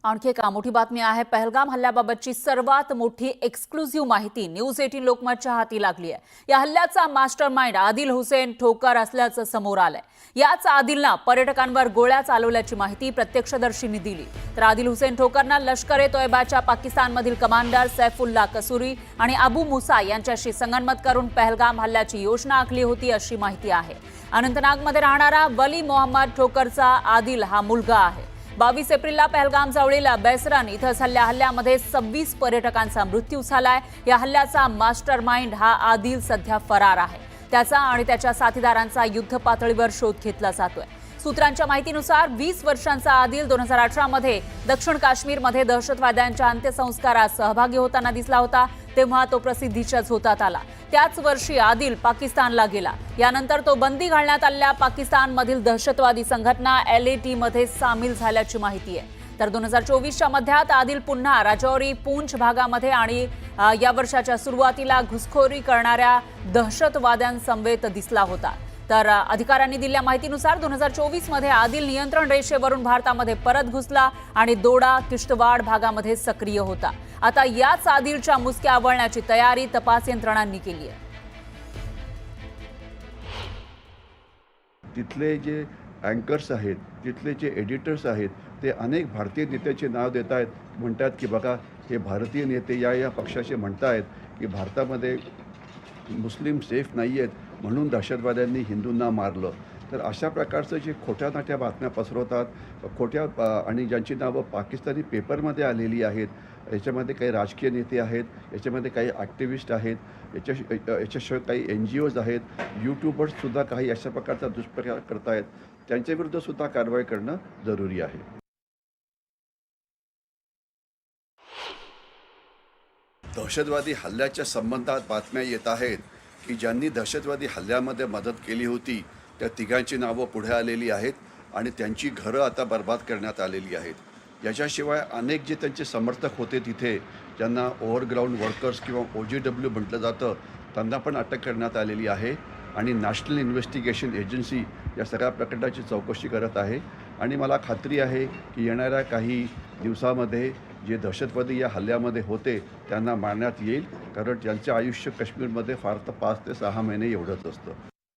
आणखी एक मोठी बातमी आहे। पहलगाम हल्ल्याबाबतची सर्वात मोठी एक्सक्लुझिव्ह माहिती न्यूज 18 लोकमतच्या हाती लागली आहे। या हल्ल्याचा मास्टरमाइंड आदिल हुसेन ठोकर असल्याचं समोर आलंय। याच आदिलनं पर्यटकांवर गोळ्या चालवल्याची माहिती प्रत्यक्षदर्शींनी दिली। तर आदिल हुसेन ठोकरनं लष्कर-ए-तोयबाच्या पाकिस्तानमधील कमांडर सैफुल्ला कसुरी आणि अबू मुसा यांच्याशी संगनमत करून पहलगाम हल्ल्याची योजना आखली होती अशी माहिती आहे। अनंतनागमध्ये राहणारा वली मोहम्मद ठोकरचा आदिल हा मुलगा आहे। 22 एप्रिलला पहलगाम जवळील बेसरन इथं झालेल्या हल्ल्यामध्ये 26 पर्यटकांचा मृत्यू झालाय। या हल्ल्याचा मास्टरमाइंड हा आदिल सध्या फरार आहे। त्याचा आणि त्याच्या साथीदारांचा युद्ध पातळीवर शोध घेतला जातोय। सूत्रांच्या माहितीनुसार 20 वर्षांचा आदिल 2018 मध्ये दक्षिण काश्मीरमध्ये दहशतवाद्यांच्या अंत्यसंस्कारात सहभागी होताना दिसला होता। तेव्हा तो प्रसिद्धीच्या झोतात आला। त्याच वर्षी आदिल पाकिस्तानला गेला। यानंतर तो बंदी घालण्यात आलेल्या पाकिस्तानमधील दहशतवादी संघटना LAT मध्ये सामील झाल्याची माहिती आहे। तर 2024च्या मध्यात आदिल पुन्हा राजौरी पूंछ भागामध्ये आणि या वर्षाच्या सुरुवातीला घुसखोरी करणाऱ्या दहशतवाद्यांसमवेत दिसला होता। तर अधिकाऱ्यांनी दिलेल्या माहितीनुसार 2024 मध्ये आदिल नियंत्रण रेषेवरून भारतामध्ये परत घुसला आणि दोडा किश्तवाड भागामध्ये सक्रिय होता। आता याच आदिलच्या मुसक्या आवळण्याची तयारी तपास यंत्रणांनी केली आहे। तिथले जे अँकर्स आहेत, तिथले जे एडिटर्स आहेत, ते अनेक भारतीय नेत्याचे नाव देत आहेत। म्हणतात की बघा, हे भारतीय नेते या पक्षाचे म्हणतायत की भारतामध्ये मुस्लिम सेफ नाही आहेत, म्हणून दहशतवाद्यांनी हिंदूंना मारलं। तर अशा प्रकारचं जे खोट्या-नाट्या बातम्या पसरवतात, आणि ज्यांची नावं पाकिस्तानी पेपरमध्ये आलेली आहेत, याच्यामध्ये काही राजकीय नेते आहेत, याच्यामध्ये काही ॲक्टिव्हिस्ट आहेत, याच्याशिवाय काही NGOज आहेत, यूट्यूबर्ससुद्धा काही अशा प्रकारचा दुष्प्रचार करत आहेत। त्यांच्याविरुद्धसुद्धा कारवाई करणं जरुरी आहे। दहशतवादी हल्ल्याच्या संबंधात बातम्या येत आहेत की ज्यांनी दहशतवादी हल्ल्यामध्ये मदत केली होती त्या तिघांची नावं पुढे आलेली आहेत आणि त्यांची घरं आता बर्बाद करण्यात आलेली आहेत। याच्याशिवाय अनेक जे त्यांचे समर्थक होते तिथे, ज्यांना ओव्हरग्राऊंड वर्कर्स किंवा OGW म्हटलं जातं, त्यांना पण अटक करण्यात आलेली आहे आणि नॅशनल इन्व्हेस्टिगेशन एजन्सी या सगळ्या प्रकरणाची चौकशी करत आहे। आणि मला खात्री आहे की येणाऱ्या काही दिवसामध्ये जे दहशतवादी या हल्ल्यामध्ये होते त्यांना मारण्यात येईल, कारण त्यांचे आयुष्य काश्मीरमध्ये फार तर 5 ते 6 महिने एवढंच असतं।